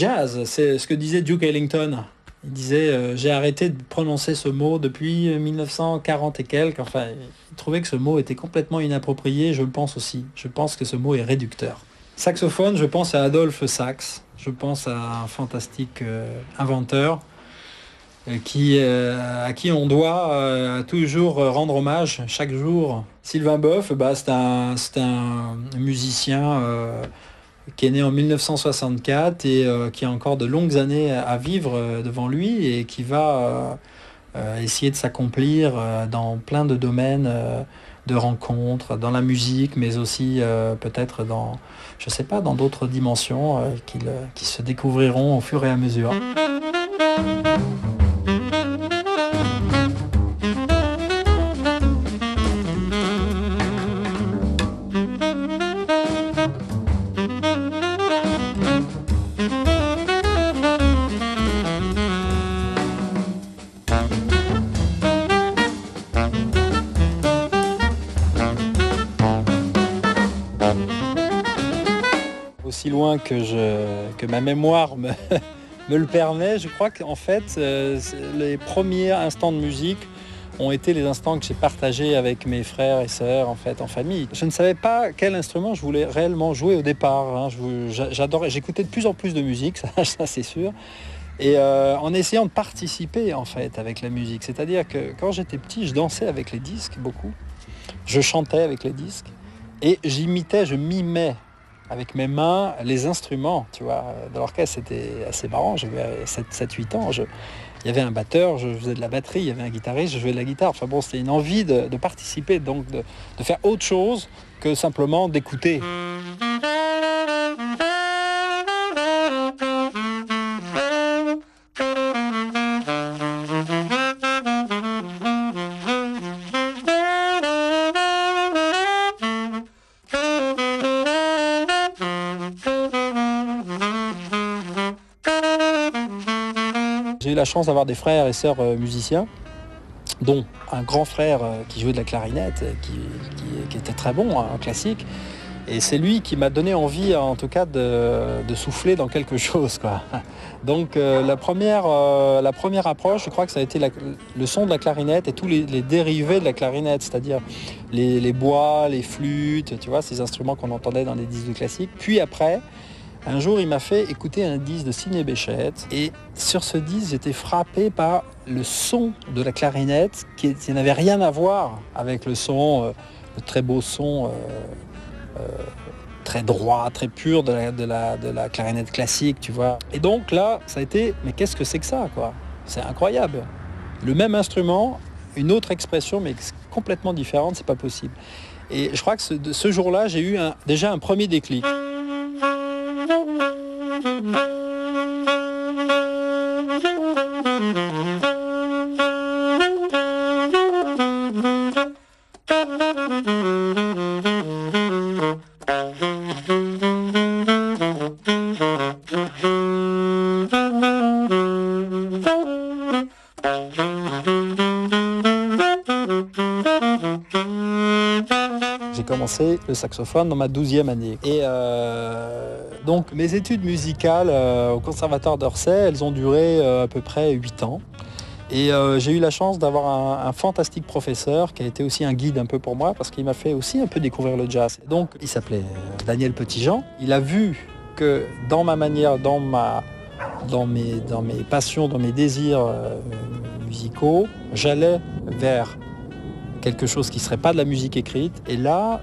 jazz, c'est ce que disait Duke Ellington. Il disait j'ai arrêté de prononcer ce mot depuis 1940 et quelques. Enfin, il trouvait que ce mot était complètement inapproprié. Je le pense aussi. Je pense que ce mot est réducteur. Saxophone, je pense à Adolphe Sax. Je pense à un fantastique inventeur à qui on doit toujours rendre hommage chaque jour. Sylvain Boeuf, c'est un musicien qui est né en 1964 et qui a encore de longues années à vivre devant lui et qui va essayer de s'accomplir dans plein de domaines de rencontres, dans la musique, mais aussi peut-être dans, je sais pas, dans d'autres dimensions qui se découvriront au fur et à mesure. Aussi loin que ma mémoire me le permet, je crois qu'en fait, les premiers instants de musique ont été les instants que j'ai partagés avec mes frères et sœurs en fait, en famille. Je ne savais pas quel instrument je voulais réellement jouer au départ. Hein. J'adorais, j'écoutais de plus en plus de musique, ça c'est sûr. Et en essayant de participer en fait avec la musique. C'est-à-dire que quand j'étais petit, je dansais avec les disques beaucoup. Je chantais avec les disques. Et je mimais avec mes mains les instruments, tu vois. Dans l'orchestre, c'était assez marrant. J'avais 7-8 ans. Il y avait un batteur, je faisais de la batterie. Il y avait un guitariste, je jouais de la guitare. Enfin bon, c'était une envie de participer, donc de faire autre chose que simplement d'écouter. J'ai eu la chance d'avoir des frères et sœurs musiciens, dont un grand frère qui jouait de la clarinette, qui était très bon, un classique. Et c'est lui qui m'a donné envie, en tout cas, de souffler dans quelque chose, quoi. Donc la première approche, je crois que ça a été le son de la clarinette et tous les dérivés de la clarinette, c'est-à-dire les bois, les flûtes, tu vois, ces instruments qu'on entendait dans les disques de classique. Puis après, un jour, il m'a fait écouter un disque de Sidney Bechet et sur ce disque, j'étais frappé par le son de la clarinette qui n'avait rien à voir avec le son, le très beau son très droit, très pur de la clarinette classique, tu vois. Et donc là, ça a été, mais qu'est-ce que c'est que ça, quoi ? C'est incroyable. Le même instrument, une autre expression, mais complètement différente, c'est pas possible. Et je crois que ce jour-là, j'ai eu déjà un premier déclic. J'ai commencé le saxophone dans ma 12e année. Et donc mes études musicales au Conservatoire d'Orsay, elles ont duré à peu près 8 ans. Et j'ai eu la chance d'avoir un fantastique professeur qui a été aussi un guide un peu pour moi parce qu'il m'a fait aussi un peu découvrir le jazz. Donc il s'appelait Daniel Petitjean. Il a vu que dans ma manière, dans mes passions, dans mes désirs musicaux, j'allais vers quelque chose qui ne serait pas de la musique écrite. Et là,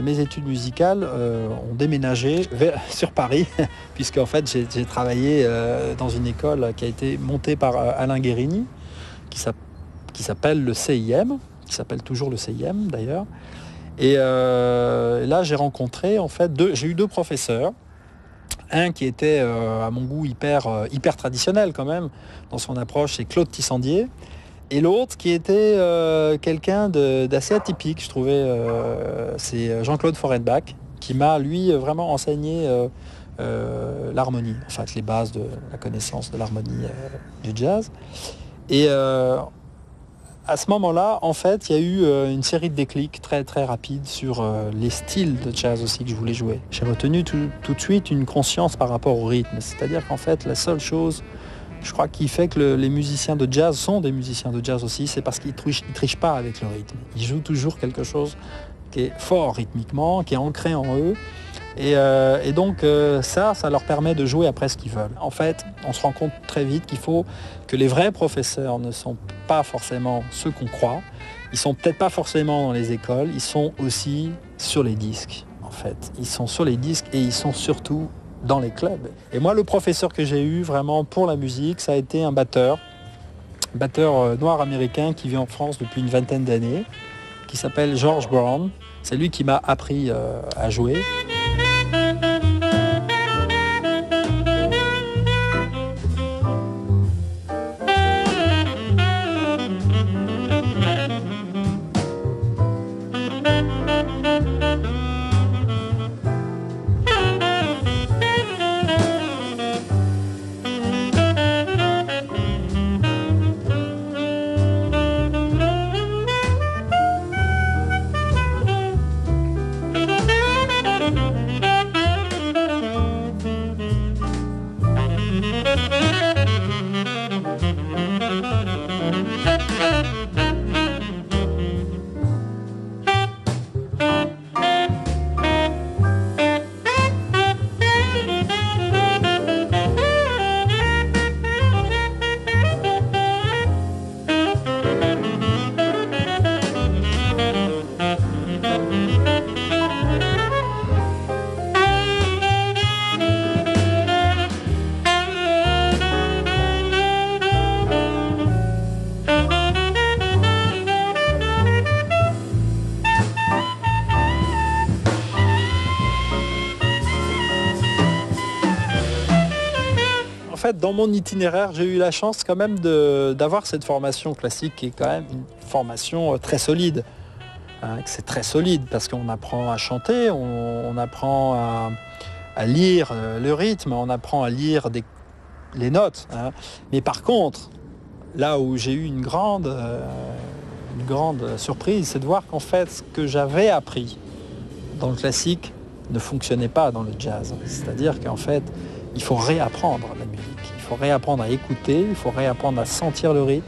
mes études musicales ont déménagé sur Paris, puisque en fait, j'ai travaillé dans une école qui a été montée par Alain Guérini, qui s'appelle le CIM, qui s'appelle toujours le CIM d'ailleurs. Et là, j'ai rencontré, en fait, j'ai eu deux professeurs. Un qui était, à mon goût, hyper traditionnel quand même, dans son approche, c'est Claude Tissandier. Et l'autre qui était quelqu'un d'assez atypique, je trouvais, c'est Jean-Claude Foredenbach, qui m'a, lui, vraiment enseigné l'harmonie, en fait, les bases de la connaissance de l'harmonie du jazz. Et à ce moment-là, en fait, il y a eu une série de déclics très très rapides sur les styles de jazz aussi que je voulais jouer. J'ai retenu tout de suite une conscience par rapport au rythme. C'est-à-dire qu'en fait, la seule chose, je crois, qui fait que les musiciens de jazz sont des musiciens de jazz aussi, c'est parce qu'ils ne trichent pas avec le rythme. Ils jouent toujours quelque chose qui est fort rythmiquement, qui est ancré en eux. Et donc ça leur permet de jouer après ce qu'ils veulent. En fait, on se rend compte très vite qu'il faut que les vrais professeurs ne sont pas forcément ceux qu'on croit. Ils sont peut-être pas forcément dans les écoles, ils sont aussi sur les disques. En fait, ils sont sur les disques et ils sont surtout dans les clubs. Et moi, le professeur que j'ai eu vraiment pour la musique, ça a été un batteur noir américain qui vit en France depuis une vingtaine d'années, qui s'appelle George Brown. C'est lui qui m'a appris à jouer. En fait, dans mon itinéraire, j'ai eu la chance quand même d'avoir cette formation classique qui est quand même une formation très solide. C'est très solide parce qu'on apprend à chanter, on apprend à lire le rythme, on apprend à lire les notes. Mais par contre, là où j'ai eu une grande surprise, c'est de voir qu'en fait, ce que j'avais appris dans le classique ne fonctionnait pas dans le jazz. C'est-à-dire qu'en fait, il faut réapprendre la musique, il faut réapprendre à écouter, il faut réapprendre à sentir le rythme.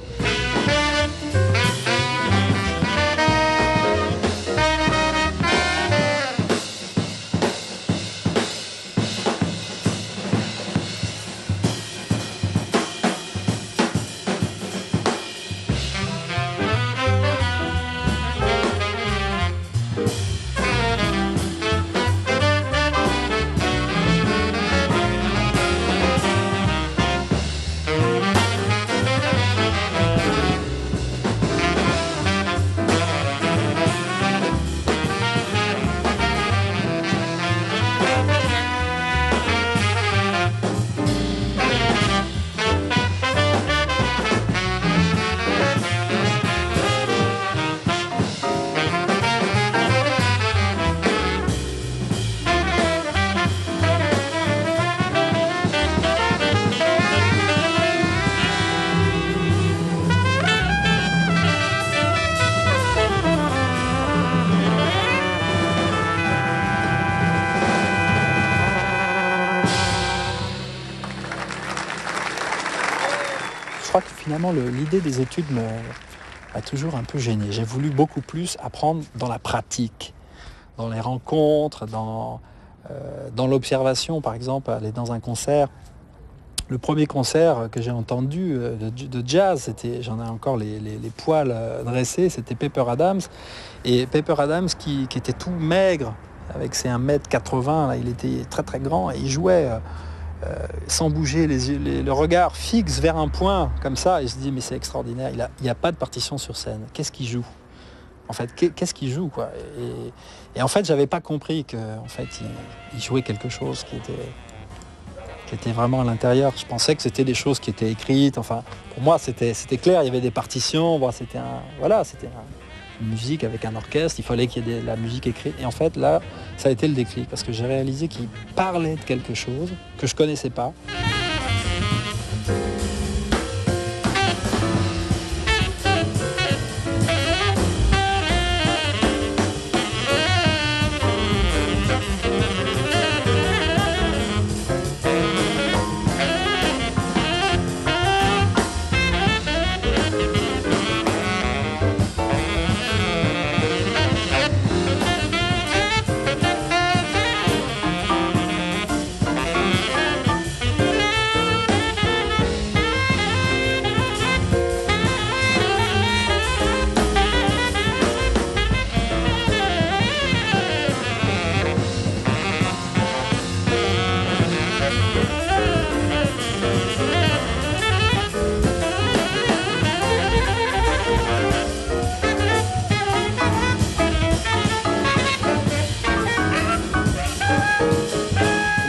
Je crois que finalement l'idée des études m'a toujours un peu gêné. J'ai voulu beaucoup plus apprendre dans la pratique, dans les rencontres, dans l'observation. Par exemple, aller dans un concert. Le premier concert que j'ai entendu de jazz, j'en ai encore les poils dressés, c'était Pepper Adams. Et Pepper Adams qui était tout maigre, avec ses 1m80, là, il était très très grand, et il jouait sans bouger, le regard fixe vers un point, comme ça, et je me dis mais c'est extraordinaire, il n'y a pas de partition sur scène. Qu'est-ce qu'il joue ? En fait, qu'est-ce qu'il joue, quoi ? Et en fait, j'avais pas compris qu'en fait, il jouait quelque chose qui était vraiment à l'intérieur. Je pensais que c'était des choses qui étaient écrites. Enfin, pour moi, c'était clair. Il y avait des partitions. Bon, c'était une musique avec un orchestre. Il fallait qu'il y ait de la musique écrite. Et en fait, là, ça a été le déclic parce que j'ai réalisé qu'il parlait de quelque chose que je connaissais pas.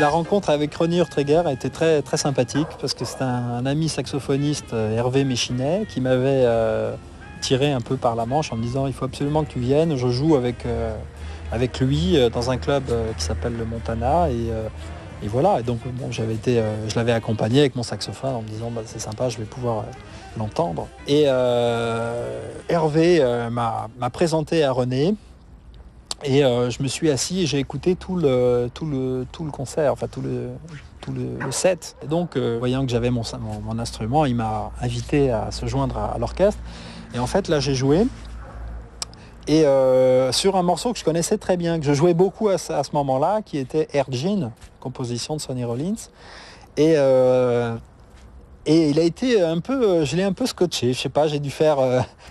la rencontre avec Ronnie Urtreger a été très, très sympathique parce que c'est un ami saxophoniste, Hervé Méchinet, qui m'avait tiré un peu par la manche en me disant il faut absolument que tu viennes. Je joue avec lui dans un club qui s'appelle le Montana et voilà. Et donc bon, je l'avais accompagné avec mon saxophone en me disant c'est sympa, je vais pouvoir l'entendre. Et Hervé m'a présenté à René. Et je me suis assis et j'ai écouté tout le concert, enfin tout le set. Et donc, voyant que j'avais mon instrument, il m'a invité à se joindre à l'orchestre. Et en fait, là, j'ai joué. Et sur un morceau que je connaissais très bien, que je jouais beaucoup à ce moment-là, qui était Air Gin, composition de Sonny Rollins. Et il a été je l'ai un peu scotché, je sais pas, j'ai dû faire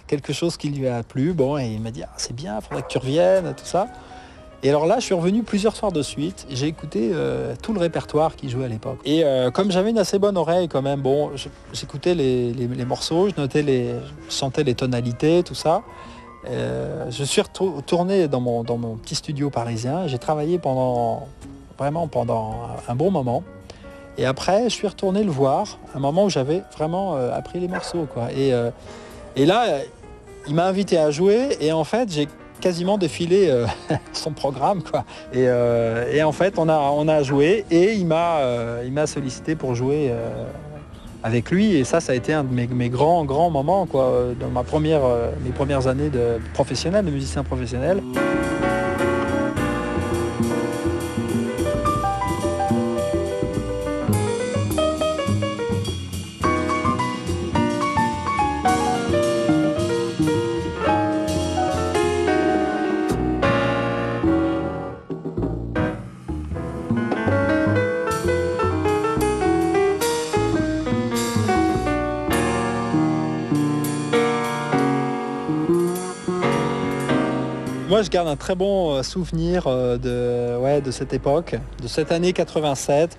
quelque chose qui lui a plu, bon, et il m'a dit c'est bien, il faudrait que tu reviennes, tout ça. Et alors là, je suis revenu plusieurs soirs de suite, et j'ai écouté tout le répertoire qu'il jouait à l'époque. Et comme j'avais une assez bonne oreille quand même, bon, j'écoutais les morceaux, je sentais les tonalités, tout ça. Je suis retourné dans mon petit studio parisien, j'ai travaillé pendant un bon moment. Et après, je suis retourné le voir, un moment où j'avais vraiment appris les morceaux, quoi. Et là, il m'a invité à jouer, et en fait, j'ai quasiment défilé son programme, quoi. Et en fait, on a joué, et il m'a sollicité pour jouer avec lui. Et ça a été un de mes grands moments, quoi, dans mes premières années de musicien professionnel. Moi, je garde un très bon souvenir de cette époque, de cette année 87,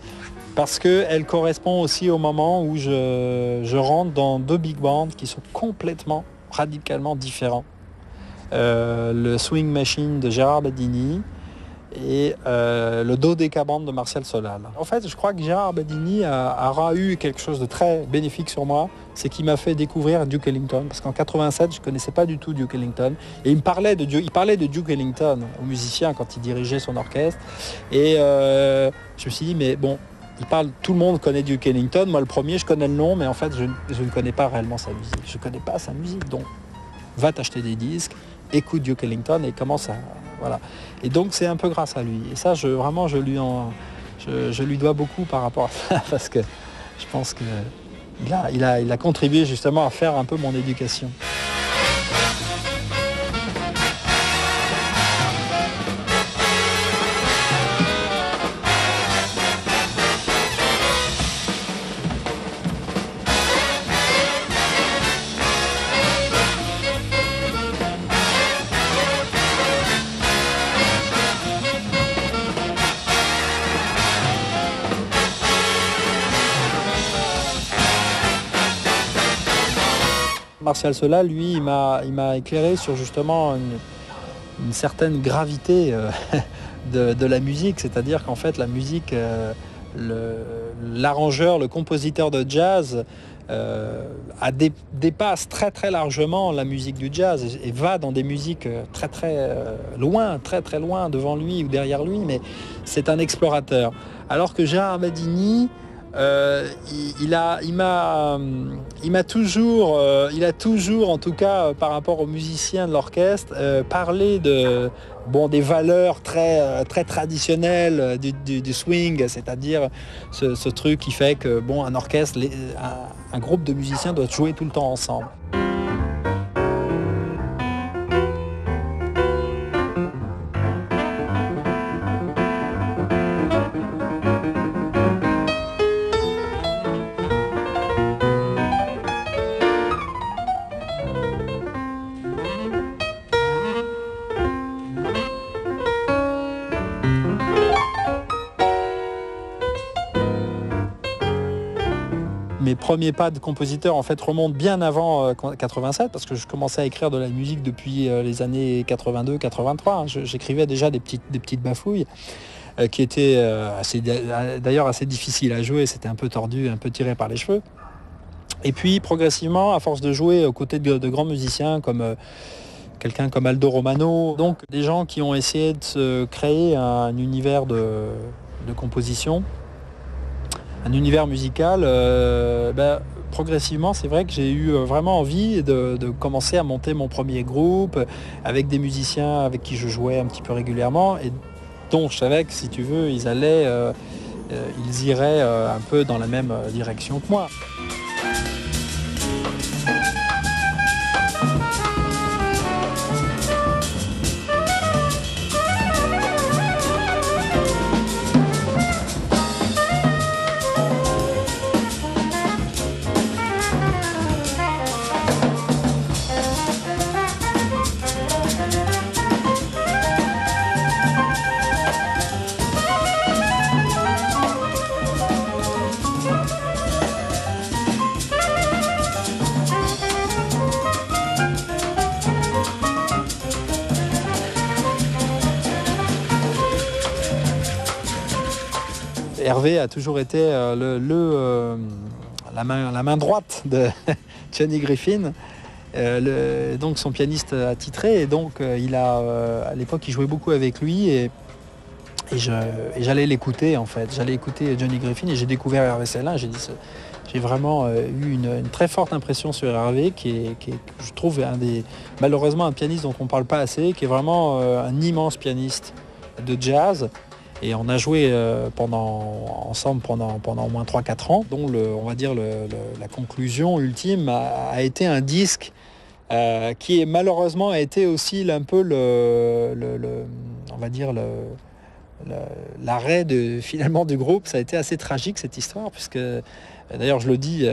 parce qu'elle correspond aussi au moment où je rentre dans deux big bands qui sont complètement, radicalement différents. Le Swing Machine de Gérard Badini et le Dodeka Band de Martial Solal. En fait, je crois que Gérard Badini aura eu quelque chose de très bénéfique sur moi, c'est qu'il m'a fait découvrir Duke Ellington, parce qu'en 87, je ne connaissais pas du tout Duke Ellington, et il parlait de Duke Ellington aux musiciens quand il dirigeait son orchestre, et je me suis dit, mais bon, tout le monde connaît Duke Ellington, moi le premier, je connais le nom, mais en fait, je ne connais pas réellement sa musique, je ne connais pas sa musique, donc va t'acheter des disques, écoute Duke Ellington et commence à... Voilà. Et donc c'est un peu grâce à lui. Et ça, je lui dois beaucoup par rapport à ça, parce que je pense qu'il a contribué justement à faire un peu mon éducation. Martial Solal, lui, il m'a éclairé sur justement une certaine gravité de la musique, c'est-à-dire qu'en fait la musique, l'arrangeur, le compositeur de jazz dépasse très très largement la musique du jazz et va dans des musiques très très loin, très très loin devant lui ou derrière lui, mais c'est un explorateur. Alors que Gérard Badini, il a toujours, en tout cas par rapport aux musiciens de l'orchestre, parlé des valeurs très très traditionnelles du swing, c'est-à-dire ce truc qui fait que un orchestre, un groupe de musiciens doit jouer tout le temps ensemble. Mes premiers pas de compositeur en fait remontent bien avant 87, parce que je commençais à écrire de la musique depuis les années 82-83. J'écrivais déjà des petites bafouilles. qui était d'ailleurs assez difficile à jouer, c'était un peu tordu, un peu tiré par les cheveux. Et puis progressivement, à force de jouer aux côtés de grands musiciens comme quelqu'un comme Aldo Romano, donc des gens qui ont essayé de se créer un univers de composition, un univers musical, progressivement, c'est vrai que j'ai eu vraiment envie de commencer à monter mon premier groupe avec des musiciens avec qui je jouais un petit peu régulièrement et dont je savais que, si tu veux, ils iraient un peu dans la même direction que moi. Hervé a toujours été la main droite de Johnny Griffin, donc son pianiste attitré. Et donc à l'époque, il jouait beaucoup avec lui et j'allais l'écouter en fait. J'allais écouter Johnny Griffin et j'ai découvert Hervé Sellin. J'ai vraiment eu une très forte impression sur Hervé, qui est, je trouve, malheureusement un pianiste dont on ne parle pas assez, qui est vraiment un immense pianiste de jazz. Et on a joué ensemble pendant au moins 3-4 ans, dont on va dire la conclusion ultime a été un disque qui malheureusement a été aussi un peu on va dire l'arrêt finalement du groupe. Ça a été assez tragique cette histoire, puisque d'ailleurs je le dis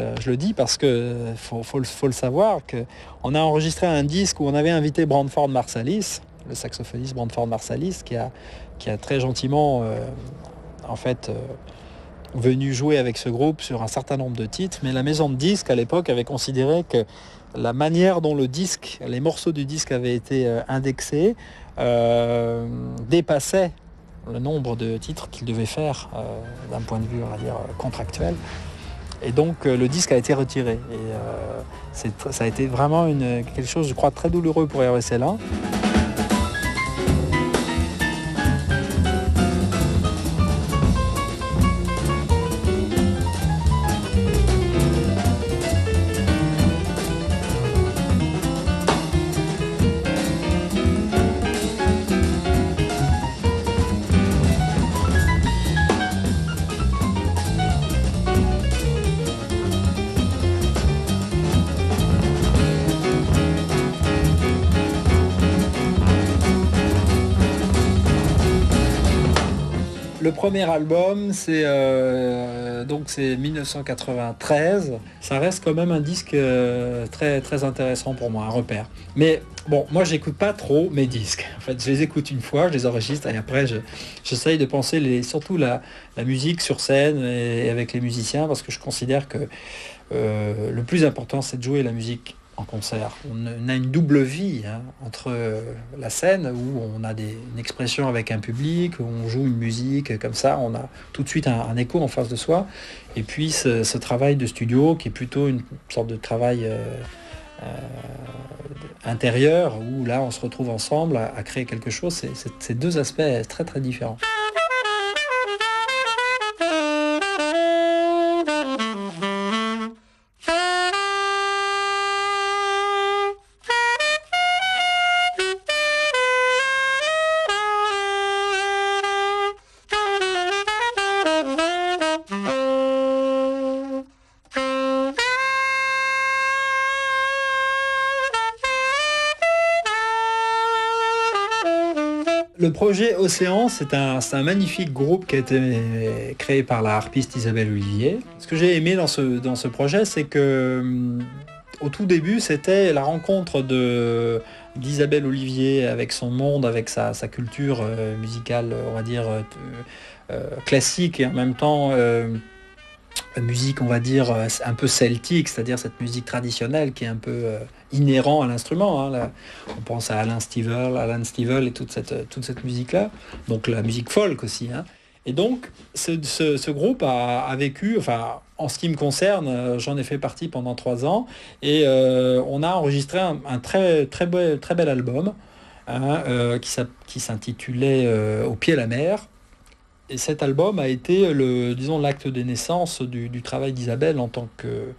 parce que faut le savoir, qu'on a enregistré un disque où on avait invité Branford Marsalis, le saxophoniste Branford Marsalis, qui a très gentiment venu jouer avec ce groupe sur un certain nombre de titres. Mais la maison de disques à l'époque avait considéré que la manière dont les morceaux du disque avaient été indexés dépassait le nombre de titres qu'il devait faire d'un point de vue, on va dire, contractuel. Et donc le disque a été retiré. Et ça a été vraiment quelque chose, je crois, très douloureux pour Hervé Sellin. Le premier album, c'est 1993. Ça reste quand même un disque très, très intéressant pour moi, un repère. Mais bon, moi, j'écoute pas trop mes disques. En fait, je les écoute une fois, je les enregistre et après, j'essaye de penser surtout la musique sur scène et avec les musiciens, parce que je considère que le plus important, c'est de jouer la musique en concert. On a une double vie entre la scène, où on a une expression avec un public, où on joue une musique comme ça, on a tout de suite un écho en face de soi, et puis ce travail de studio qui est plutôt une sorte de travail intérieur, où là on se retrouve ensemble à créer quelque chose. C'est deux aspects très très différents. Le projet Océan, c'est un magnifique groupe qui a été créé par la harpiste Isabelle Olivier. Ce que j'ai aimé dans ce projet, c'est que au tout début, c'était la rencontre d'Isabelle Olivier avec son monde, avec sa culture musicale, on va dire, classique, et en même temps musique, on va dire, un peu celtique, c'est-à-dire cette musique traditionnelle qui est un peu inhérent à l'instrument, hein. On pense à Alan Stivell et toute cette musique-là, donc la musique folk aussi, hein. Et donc, ce groupe a vécu, enfin, en ce qui me concerne, j'en ai fait partie pendant 3 ans, et on a enregistré un très bel album, hein, qui s'intitulait Au pied la mer. Et cet album a été disons, l'acte de naissance du travail d'Isabelle en tant que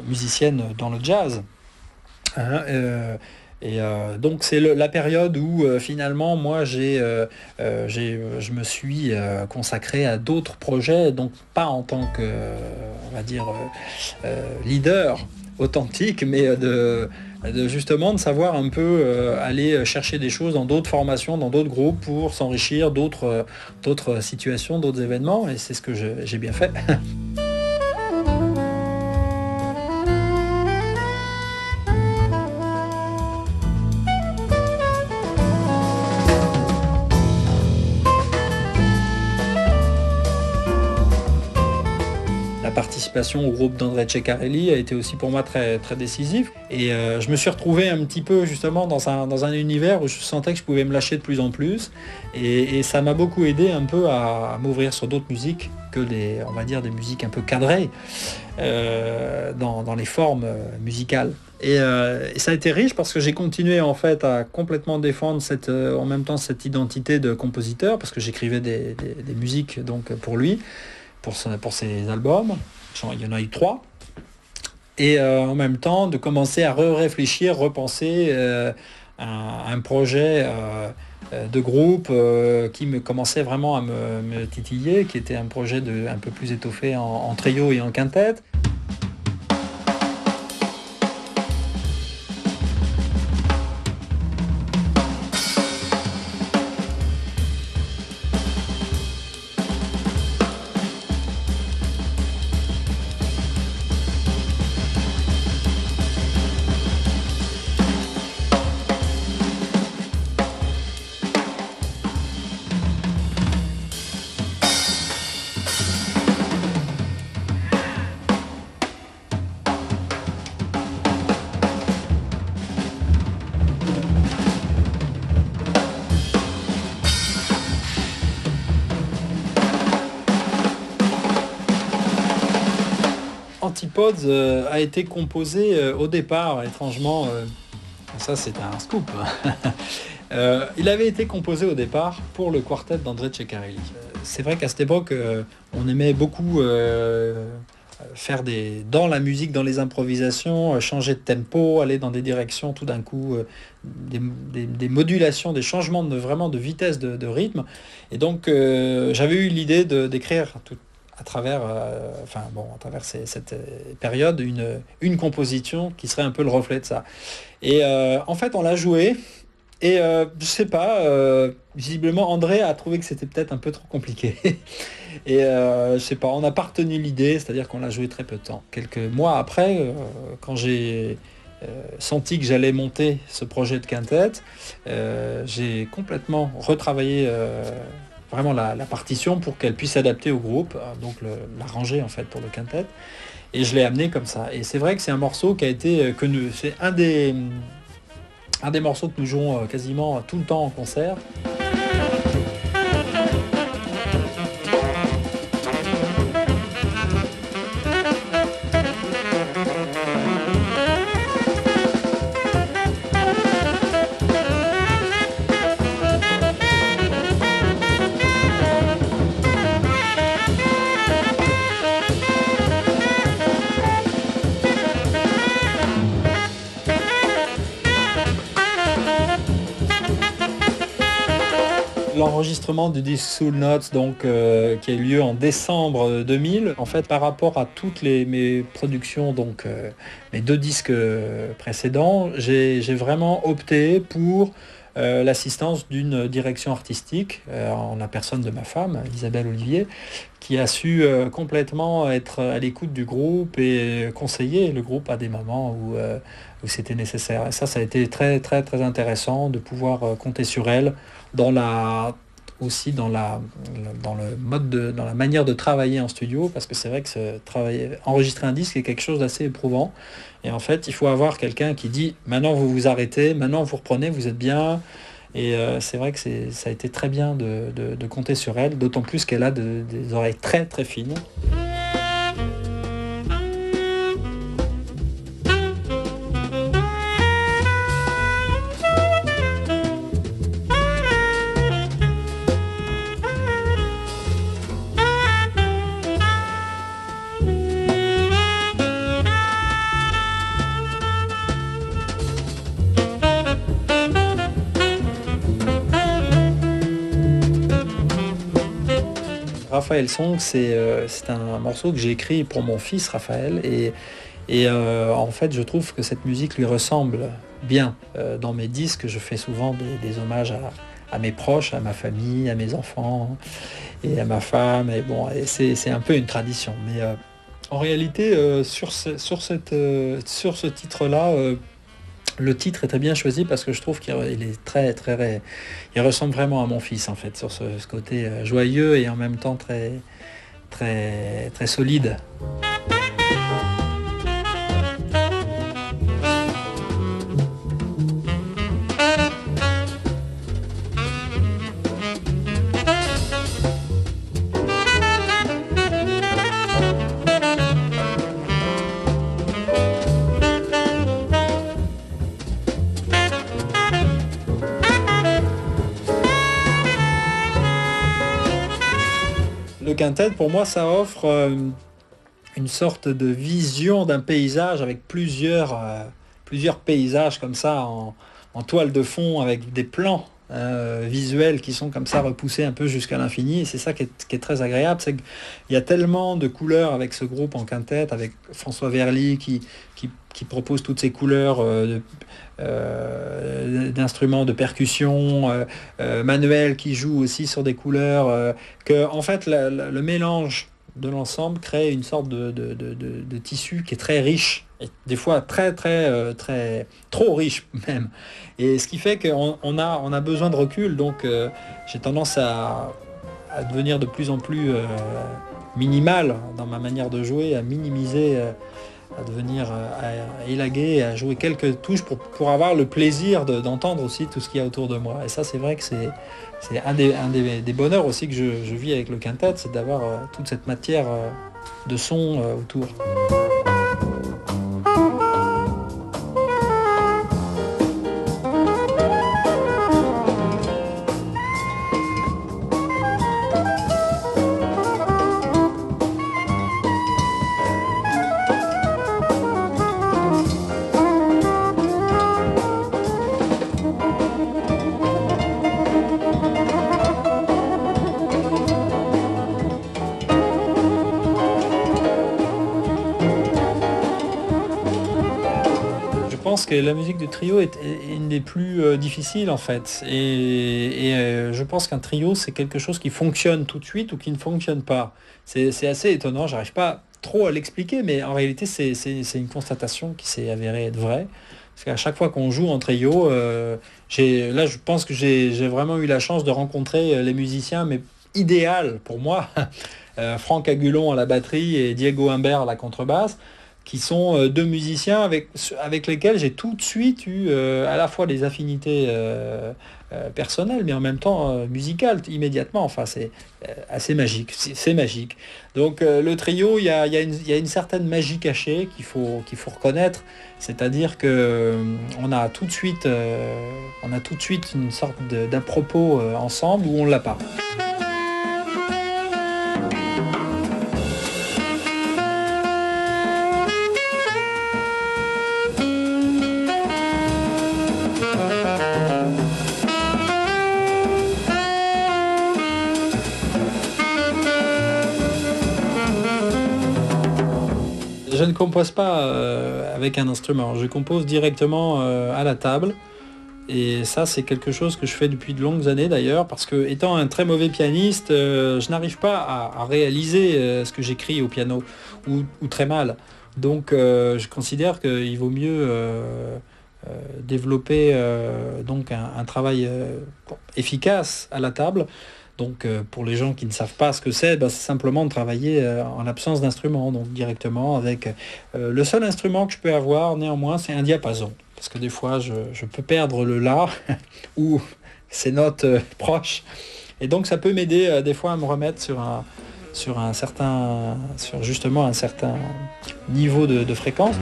musicienne dans le jazz, hein. Donc c'est la période où finalement moi je me suis consacré à d'autres projets, donc pas en tant que on va dire leader authentique, mais justement de savoir un peu aller chercher des choses dans d'autres formations, dans d'autres groupes pour s'enrichir d'autres situations, d'autres événements, et c'est ce que j'ai bien fait. La participation au groupe d'André Ceccarelli a été aussi pour moi très, très décisive. Et je me suis retrouvé un petit peu justement dans un univers où je sentais que je pouvais me lâcher de plus en plus. Et ça m'a beaucoup aidé un peu à m'ouvrir sur d'autres musiques que on va dire des musiques un peu cadrées dans les formes musicales. Et ça a été riche parce que j'ai continué en fait à complètement défendre en même temps cette identité de compositeur, parce que j'écrivais des musiques donc pour lui, pour ses albums. Il y en a eu 3. Et en même temps de commencer à réfléchir, repenser un projet de groupe qui me commençait vraiment à me titiller, qui était un projet un peu plus étoffé en trio et en quintette. Antipodes a été composé au départ, étrangement, ça c'est un scoop. Il avait été composé au départ pour le quartet d'André Ceccarelli. C'est vrai qu'à cette époque, on aimait beaucoup faire dans la musique, dans les improvisations, changer de tempo, aller dans des directions tout d'un coup, des modulations, des changements vraiment de vitesse, de rythme. Et donc j'avais eu l'idée d'écrire à travers cette période, une composition qui serait un peu le reflet de ça. Et en fait, on l'a joué, et je sais pas, visiblement André a trouvé que c'était peut-être un peu trop compliqué. Et je sais pas, on n'a pas retenu l'idée, c'est-à-dire qu'on l'a joué très peu de temps. Quelques mois après, quand j'ai senti que j'allais monter ce projet de quintette, j'ai complètement retravaillé vraiment la partition pour qu'elle puisse s'adapter au groupe, donc l'arranger en fait pour le quintet, et je l'ai amené comme ça. Et c'est vrai que c'est un morceau qui a été c'est un des morceaux que nous jouons quasiment tout le temps en concert. L'enregistrement du disque Soul Notes, donc, qui a eu lieu en décembre 2000. En fait, par rapport à toutes mes productions, donc mes 2 disques précédents, j'ai vraiment opté pour l'assistance d'une direction artistique, en la personne de ma femme, Isabelle Olivier, qui a su complètement être à l'écoute du groupe et conseiller le groupe à des moments où c'était nécessaire. Et ça a été très, très, très intéressant de pouvoir compter sur elle dans aussi dans dans le dans la manière de travailler en studio, parce que c'est vrai que enregistrer un disque est quelque chose d'assez éprouvant. Et en fait, il faut avoir quelqu'un qui dit maintenant vous vous arrêtez, maintenant vous reprenez, vous êtes bien. Et c'est vrai que ça a été très bien de compter sur elle, d'autant plus qu'elle a des oreilles très très fines. Raphaël Song, c'est un morceau que j'ai écrit pour mon fils Raphaël et en fait je trouve que cette musique lui ressemble bien. Dans mes disques, je fais souvent des hommages à mes proches, à ma famille, à mes enfants et à ma femme. Et bon, et c'est un peu une tradition. Mais en réalité, sur ce titre-là, le titre est très bien choisi parce que je trouve qu'il est il ressemble vraiment à mon fils en fait, sur ce côté joyeux et en même temps très, très, très solide. Le quintet, pour moi, ça offre une sorte de vision d'un paysage avec plusieurs paysages comme ça en toile de fond avec des plans visuels qui sont comme ça repoussés un peu jusqu'à l'infini. Et c'est ça qui est très agréable, c'est qu'il y a tellement de couleurs avec ce groupe en quintet, avec François Verly qui propose toutes ces couleurs d'instruments de percussion, Manuel qui joue aussi sur des couleurs, que en fait le mélange de l'ensemble crée une sorte de tissu qui est très riche, et des fois très très trop riche même. Et ce qui fait qu'on a besoin de recul, donc j'ai tendance à devenir de plus en plus minimal dans ma manière de jouer, à minimiser, à devenir à élaguer, à jouer quelques touches pour avoir le plaisir d'entendre aussi tout ce qu'il y a autour de moi. Et ça, c'est vrai que c'est un des bonheurs aussi que je vis avec le quintet, c'est d'avoir toute cette matière de son autour. Je pense que la musique du trio est une des plus difficiles en fait. Et je pense qu'un trio, c'est quelque chose qui fonctionne tout de suite ou qui ne fonctionne pas. C'est assez étonnant, j'arrive pas trop à l'expliquer, mais en réalité, c'est une constatation qui s'est avérée être vraie. Parce qu'à chaque fois qu'on joue en trio, là je pense que j'ai vraiment eu la chance de rencontrer les musiciens, mais idéal pour moi, Franck Agulon à la batterie et Diego Humbert à la contrebasse, qui sont deux musiciens avec lesquels j'ai tout de suite eu à la fois des affinités personnelles, mais en même temps musicales immédiatement. Enfin, c'est assez magique, c'est magique. Donc le trio, il y a une certaine magie cachée qu'il faut reconnaître, c'est-à-dire que on a tout de suite une sorte d'à-propos ensemble où on l'a pas. Je ne compose pas avec un instrument, je compose directement à la table. Et ça, c'est quelque chose que je fais depuis de longues années d'ailleurs, parce que étant un très mauvais pianiste, je n'arrive pas à réaliser ce que j'écris au piano, ou très mal. Donc je considère qu'il vaut mieux développer donc un travail efficace à la table. Donc pour les gens qui ne savent pas ce que c'est simplement de travailler en l'absence d'instrument, donc directement avec... le seul instrument que je peux avoir néanmoins, c'est un diapason. Parce que des fois, je peux perdre le La ou ces notes proches. Et donc ça peut m'aider des fois à me remettre sur justement un certain niveau de fréquence.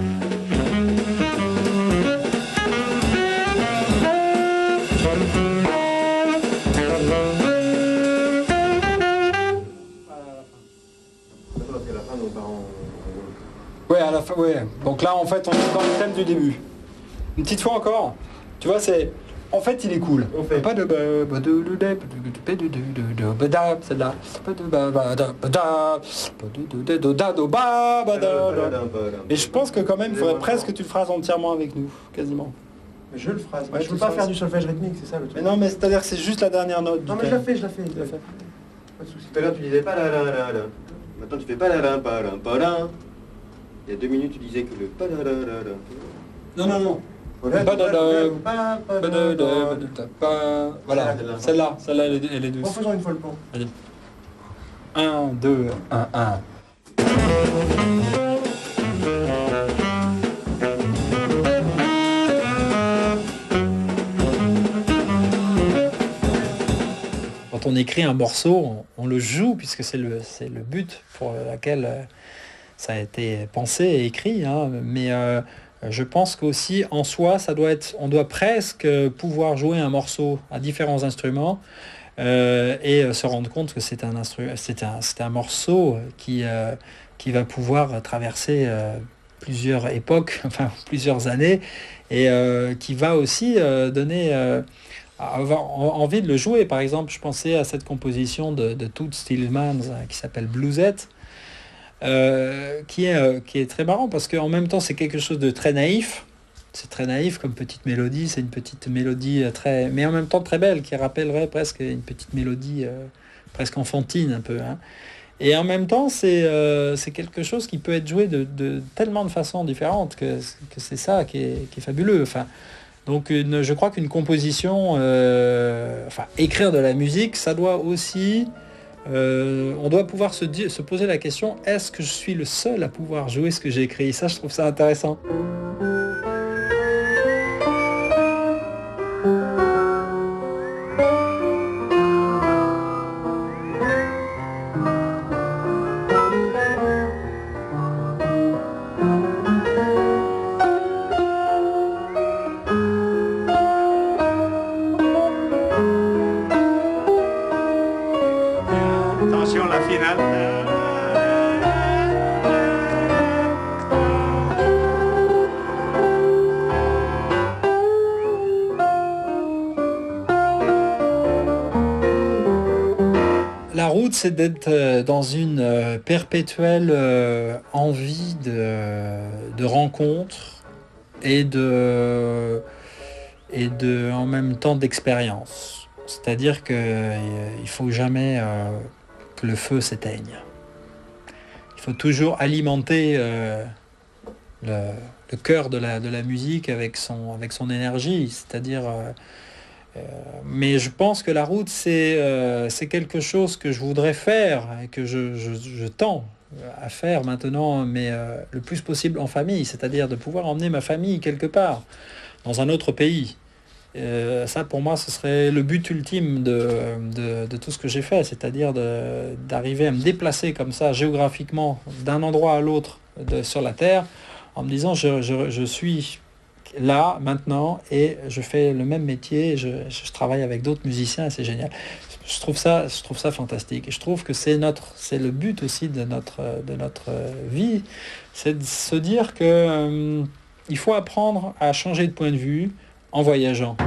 Ouais, à la fin, ouais. Donc là, en fait, on est dans le thème du début. Une petite fois encore. Tu vois, c'est... En fait, il est cool. On fait pas de celle-là. Et je pense que quand même, il faudrait presque que tu le fasses entièrement avec nous, quasiment. Mais je le ferai. Ouais, je peux pas faire du solfège rythmique, c'est ça le truc. Mais non, mais c'est-à-dire que c'est juste la dernière note. Non, mais je la fais. Pas de soucis. Tout à l'heure, tu disais pas la. Maintenant, tu fais pas la. Il y a 2 minutes, tu disais que le pas la. Non. Voilà, celle-là, elle est douce. En faisant une fois le plan. Allez. 1, 2, 1, 1. Quand on écrit un morceau, on le joue puisque c'est le but pour lequel ça a été pensé et écrit, hein, mais je pense qu'aussi en soi, on doit presque pouvoir jouer un morceau à différents instruments et se rendre compte que c'est un morceau qui va pouvoir traverser plusieurs époques, enfin plusieurs années, et qui va aussi donner avoir envie de le jouer. Par exemple, je pensais à cette composition de Toots Thielemans qui s'appelle Bluesette. Qui est très marrant parce qu'en même temps c'est quelque chose de très naïf. C'est très naïf comme petite mélodie, c'est une petite mélodie mais en même temps très belle, qui rappellerait presque une petite mélodie presque enfantine un peu, hein. Et en même temps c'est quelque chose qui peut être joué de tellement de façons différentes que c'est ça qui est fabuleux. Enfin, donc je crois qu'une composition, écrire de la musique, ça doit aussi... on doit pouvoir se poser la question, est-ce que je suis le seul à pouvoir jouer ce que j'ai écrit? Ça, je trouve ça intéressant. La finale. La route, c'est d'être dans une perpétuelle envie de rencontre et en même temps d'expérience. C'est-à-dire qu'il ne faut jamais que le feu s'éteigne. Il faut toujours alimenter le cœur de la musique avec son énergie. C'est-à-dire... mais je pense que la route, c'est quelque chose que je voudrais faire et que je tends à faire maintenant, mais le plus possible en famille, c'est-à-dire de pouvoir emmener ma famille quelque part, dans un autre pays. Ça, pour moi, ce serait le but ultime de tout ce que j'ai fait, c'est-à-dire d'arriver à me déplacer comme ça, géographiquement, d'un endroit à l'autre sur la Terre, en me disant, je suis là, maintenant, et je fais le même métier, je travaille avec d'autres musiciens, c'est génial. Je trouve ça fantastique. Et je trouve que c'est le but aussi de notre vie, c'est de se dire que il faut apprendre à changer de point de vue en voyageant.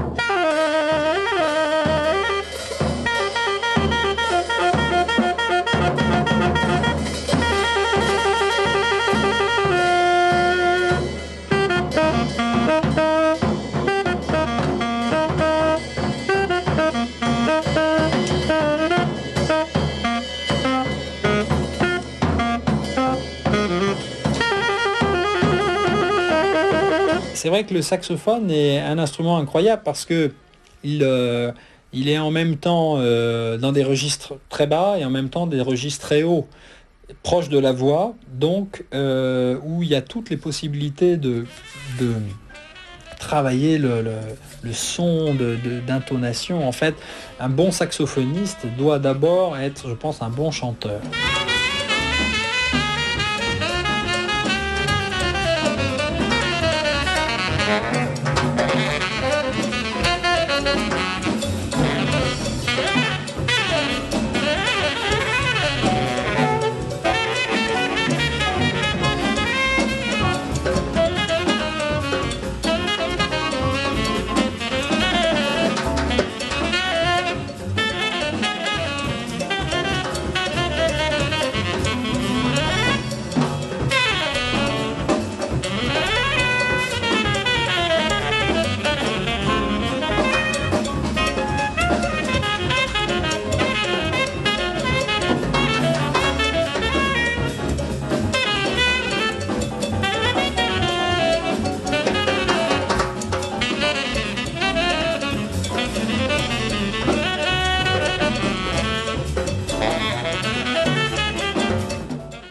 C'est vrai que le saxophone est un instrument incroyable parce que il il est en même temps dans des registres très bas et en même temps des registres très hauts, proches de la voix, donc où il y a toutes les possibilités de travailler le son d'intonation. En fait, un bon saxophoniste doit d'abord être, je pense, un bon chanteur.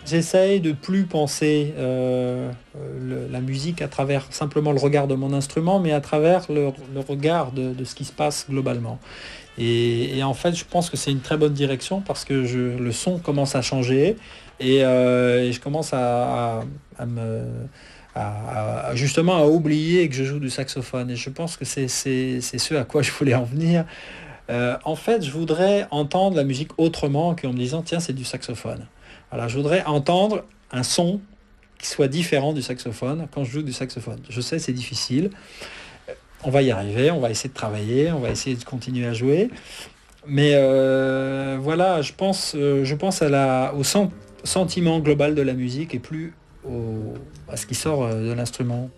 J'essaye de plus penser la musique à travers simplement le regard de mon instrument, mais à travers le regard de ce qui se passe globalement. Et en fait, je pense que c'est une très bonne direction parce que le son commence à changer et je commence justement à oublier que je joue du saxophone. Et je pense que c'est ce à quoi je voulais en venir. En fait, je voudrais entendre la musique autrement qu'en me disant tiens, c'est du saxophone. Alors, je voudrais entendre un son qui soit différent du saxophone quand je joue du saxophone. Je sais, c'est difficile. On va y arriver, on va essayer de travailler, on va essayer de continuer à jouer. Mais voilà, je pense au sentiment global de la musique et plus à ce qui sort de l'instrument.